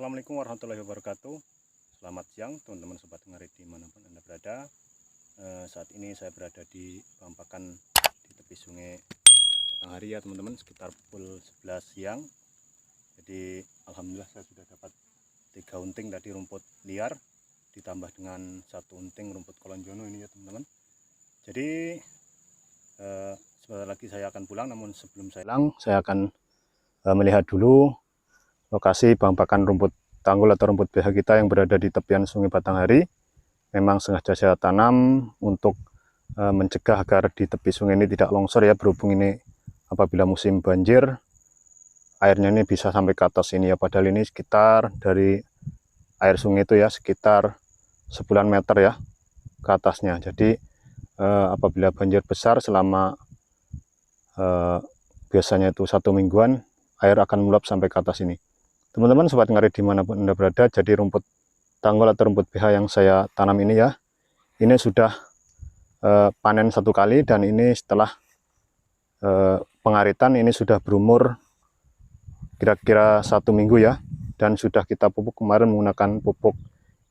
Assalamualaikum warahmatullahi wabarakatuh. Selamat siang teman-teman sobat ngarit dimanapun Anda berada. Saat ini saya berada di Bampakan di tepi sungai Batanghari ya teman-teman, sekitar pukul 11 siang. Jadi alhamdulillah saya sudah dapat 3 unting tadi rumput liar, ditambah dengan 1 unting rumput kolonjono ini ya teman-teman. Jadi sebentar lagi saya akan pulang, namun sebelum saya pulang saya akan melihat dulu lokasi bampakan rumput tanggul atau rumput BH kita yang berada di tepian sungai Batanghari. Memang sengaja saya tanam untuk mencegah agar di tepi sungai ini tidak longsor ya, berhubung ini apabila musim banjir airnya ini bisa sampai ke atas ini ya, padahal ini sekitar dari air sungai itu ya sekitar 10 meter ya ke atasnya. Jadi apabila banjir besar selama biasanya itu 1 mingguan, air akan meluap sampai ke atas ini. Teman-teman sobat ngarit dimanapun Anda berada, jadi rumput tanggul atau rumput BH yang saya tanam ini ya, ini sudah panen 1 kali, dan ini setelah pengaritan ini sudah berumur kira-kira 1 minggu ya, dan sudah kita pupuk kemarin menggunakan pupuk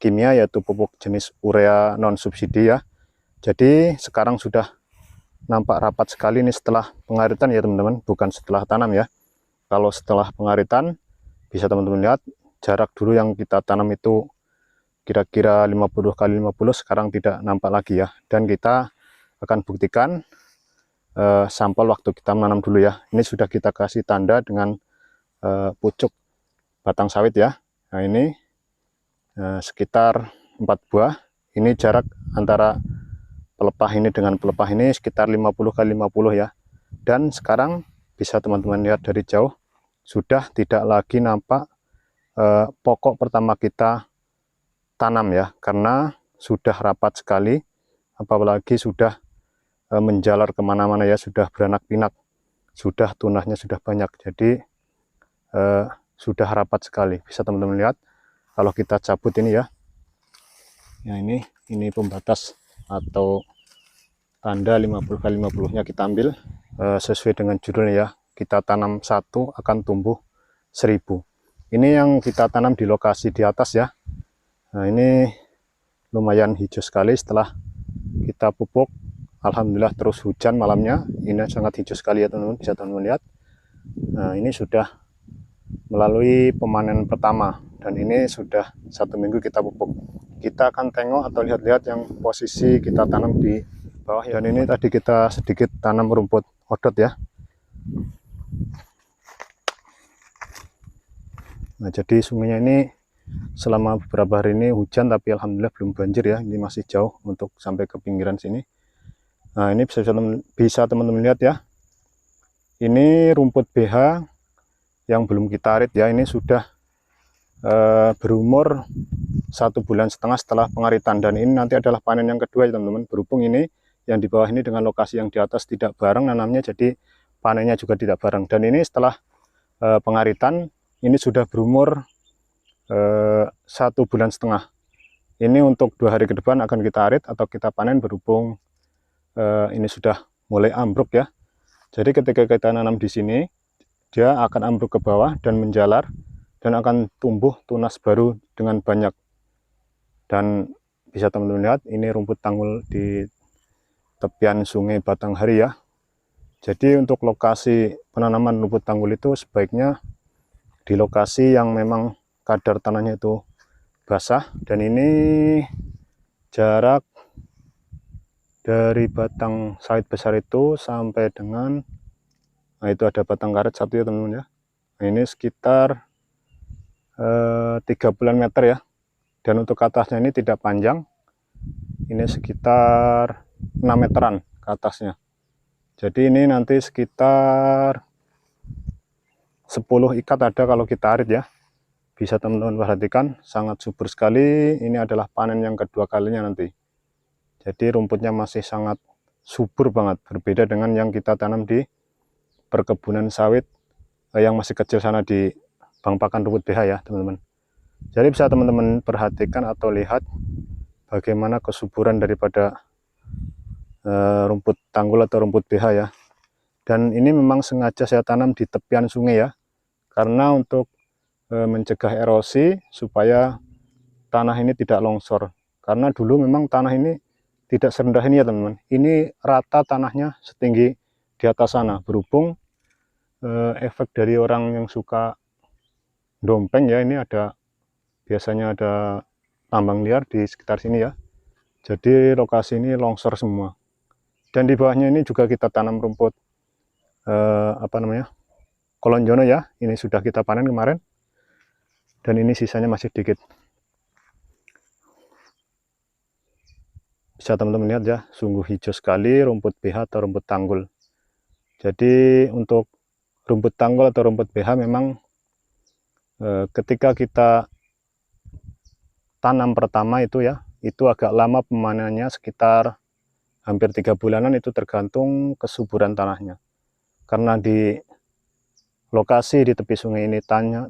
kimia, yaitu pupuk jenis urea non subsidi ya. Jadi sekarang sudah nampak rapat sekali ini setelah pengaritan ya teman-teman, bukan setelah tanam ya. Kalau setelah pengaritan bisa teman-teman lihat jarak dulu yang kita tanam itu kira-kira 50 kali 50, sekarang tidak nampak lagi ya. Dan kita akan buktikan sampel waktu kita menanam dulu ya. Ini sudah kita kasih tanda dengan pucuk batang sawit ya. Nah ini sekitar 4 buah. Ini jarak antara pelepah ini dengan pelepah ini sekitar 50 kali 50 ya. Dan sekarang bisa teman-teman lihat dari jauh sudah tidak lagi nampak pokok pertama kita tanam ya, karena sudah rapat sekali, apalagi sudah menjalar kemana-mana ya, sudah beranak pinak, sudah tunahnya sudah banyak. Jadi sudah rapat sekali. Bisa teman-teman lihat kalau kita cabut ini ya. Ya ini pembatas atau tanda 50 kali 50 nya kita ambil sesuai dengan judulnya ya. Kita tanam 1 akan tumbuh 1000. Ini yang kita tanam di lokasi di atas ya. Nah ini lumayan hijau sekali setelah kita pupuk. Alhamdulillah terus hujan malamnya, ini sangat hijau sekali ya teman-teman, bisa teman-teman lihat. Nah ini sudah melalui pemanen pertama, dan ini sudah 1 minggu kita pupuk. Kita akan tengok atau lihat-lihat yang posisi kita tanam di bawah ya. Dan ini tadi kita sedikit tanam rumput odot ya. Nah jadi sungainya ini selama beberapa hari ini hujan, tapi alhamdulillah belum banjir ya. Ini masih jauh untuk sampai ke pinggiran sini. Nah ini bisa teman-teman lihat ya, ini rumput BH yang belum kita arit ya. Ini sudah berumur 1,5 bulan setelah pengaritan, dan ini nanti adalah panen yang kedua ya teman-teman. Berhubung ini yang di bawah ini dengan lokasi yang di atas tidak bareng nanamnya, jadi panennya juga tidak bareng. Dan ini setelah pengaritan ini sudah berumur 1,5 bulan. Ini untuk 2 hari ke depan akan kita arit atau kita panen, berhubung ini sudah mulai ambruk ya. Jadi ketika kita nanam di sini, dia akan ambruk ke bawah dan menjalar, dan akan tumbuh tunas baru dengan banyak. Dan bisa teman-teman lihat ini rumput tanggul di tepian sungai Batanghari ya. Jadi untuk lokasi penanaman rumput tanggul itu sebaiknya di lokasi yang memang kadar tanahnya itu basah. Dan ini jarak dari batang sawit besar itu sampai dengan, nah itu ada batang karet 1 ya teman-teman ya. Nah ini sekitar 30 meter ya. Dan untuk atasnya ini tidak panjang, ini sekitar 6 meteran ke atasnya. Jadi ini nanti sekitar 10 ikat ada kalau kita arit ya. Bisa teman-teman perhatikan, sangat subur sekali. Ini adalah panen yang kedua kalinya nanti. Jadi rumputnya masih sangat subur banget, berbeda dengan yang kita tanam di perkebunan sawit yang masih kecil sana di Bampakan rumput BH ya teman-teman. Jadi bisa teman-teman perhatikan atau lihat bagaimana kesuburan daripada rumput tanggul atau rumput BH ya. Dan ini memang sengaja saya tanam di tepian sungai ya, karena untuk mencegah erosi supaya tanah ini tidak longsor. Karena dulu memang tanah ini tidak serendah ini ya teman-teman. Ini rata tanahnya setinggi di atas sana. Berhubung efek dari orang yang suka dompeng ya, ini biasanya ada tambang liar di sekitar sini ya. Jadi lokasi ini longsor semua. Dan di bawahnya ini juga kita tanam rumput kolonjono ya. Ini sudah kita panen kemarin. Dan ini sisanya masih dikit. Bisa teman-teman lihat ya, sungguh hijau sekali rumput BH atau rumput tanggul. Jadi untuk rumput tanggul atau rumput BH memang ketika kita tanam pertama itu ya, itu agak lama pemanenannya, sekitar hampir 3 bulanan, itu tergantung kesuburan tanahnya. Karena di lokasi di tepi sungai ini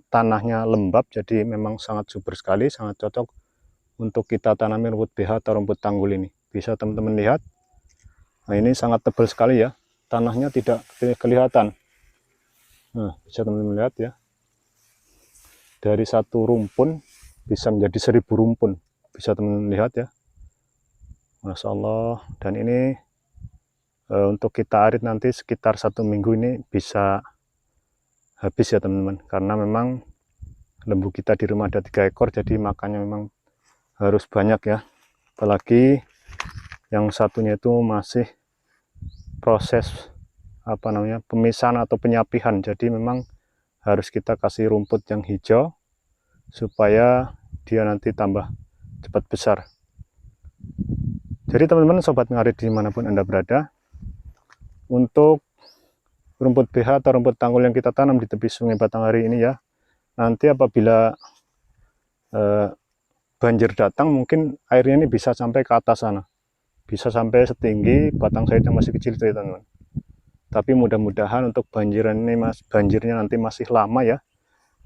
tanahnya lembab, jadi memang sangat subur sekali, sangat cocok untuk kita tanami rumput BH atau rumput tanggul ini. Bisa teman-teman lihat, nah ini sangat tebal sekali ya, tanahnya tidak kelihatan. Nah, bisa teman-teman lihat ya, dari satu rumpun bisa menjadi 1000 rumpun, bisa teman-teman lihat ya. Masya Allah. Dan ini untuk kita arit nanti sekitar 1 minggu ini bisa habis ya teman-teman, karena memang lembu kita di rumah ada 3 ekor, jadi makannya memang harus banyak ya. Apalagi yang satunya itu masih proses pemisahan atau penyapihan, jadi memang harus kita kasih rumput yang hijau supaya dia nanti tambah cepat besar. Jadi teman-teman sobat ngarit dimanapun Anda berada, untuk rumput BH atau rumput tanggul yang kita tanam di tepi sungai Batanghari ini ya, nanti apabila banjir datang, mungkin airnya ini bisa sampai ke atas sana, bisa sampai setinggi batang sawit yang masih kecil itu ya teman-teman. Tapi mudah-mudahan untuk banjirnya nanti masih lama ya,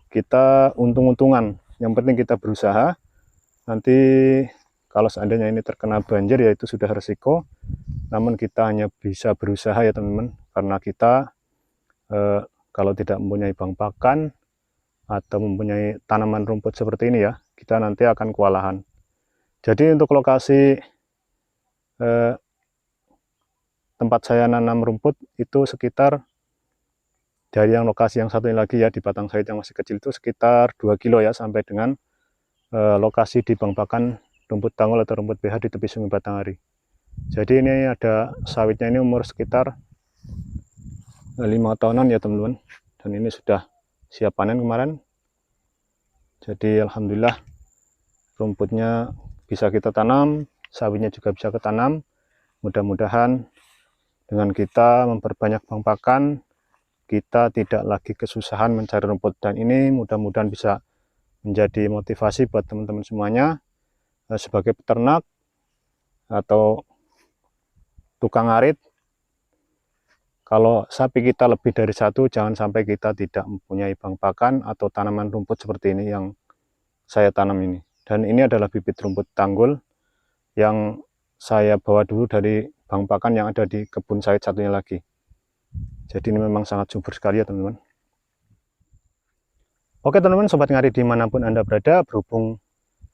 kita untung-untungan. Yang penting kita berusaha. Nanti kalau seandainya ini terkena banjir ya itu sudah resiko, namun kita hanya bisa berusaha ya teman-teman, karena kita kalau tidak mempunyai bank pakan atau mempunyai tanaman rumput seperti ini ya, kita nanti akan kewalahan. Jadi untuk lokasi tempat saya nanam rumput itu sekitar dari yang lokasi yang satu ini lagi ya, di batang sawit yang masih kecil itu sekitar 2 kilo ya, sampai dengan lokasi di bank pakan rumput tanggul atau rumput BH di tepi sungai Batanghari. Jadi ini ada sawitnya, ini umur sekitar 5 tahunan ya teman-teman, dan ini sudah siap panen kemarin. Jadi alhamdulillah rumputnya bisa kita tanam, sawitnya juga bisa kita tanam. Mudah-mudahan dengan kita memperbanyak bank pakan, kita tidak lagi kesusahan mencari rumput. Dan ini mudah-mudahan bisa menjadi motivasi buat teman-teman semuanya sebagai peternak atau tukang arit. Kalau sapi kita lebih dari 1, jangan sampai kita tidak mempunyai bank pakan atau tanaman rumput seperti ini yang saya tanam ini. Dan ini adalah bibit rumput tanggul yang saya bawa dulu dari bank pakan yang ada di kebun sawit satunya lagi. Jadi ini memang sangat subur sekali ya teman-teman. Oke teman-teman, sobat ngarit dimanapun Anda berada, berhubung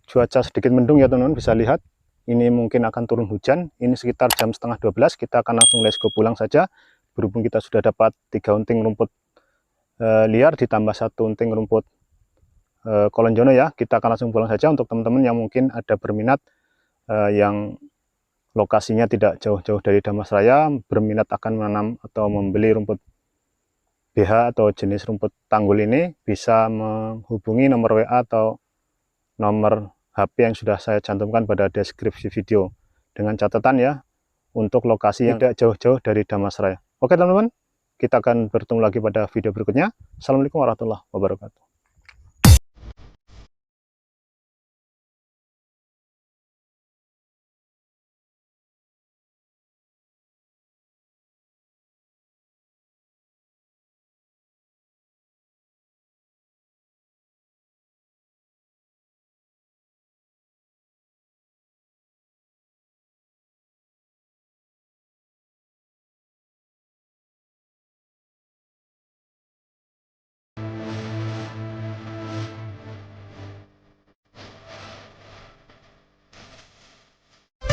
cuaca sedikit mendung ya teman-teman, bisa lihat ini mungkin akan turun hujan. Ini sekitar jam setengah 12, kita akan langsung let's go pulang saja. Berhubung kita sudah dapat 3 unting rumput liar ditambah 1 unting rumput kolonjono ya, kita akan langsung pulang saja. Untuk teman-teman yang mungkin ada berminat yang lokasinya tidak jauh-jauh dari Damasraya, berminat akan menanam atau membeli rumput BH atau jenis rumput tanggul ini, bisa menghubungi nomor WA atau nomor HP yang sudah saya cantumkan pada deskripsi video, dengan catatan ya, untuk lokasi yang tidak jauh-jauh dari Damasraya. Oke teman-teman, kita akan bertemu lagi pada video berikutnya. Assalamualaikum warahmatullahi wabarakatuh.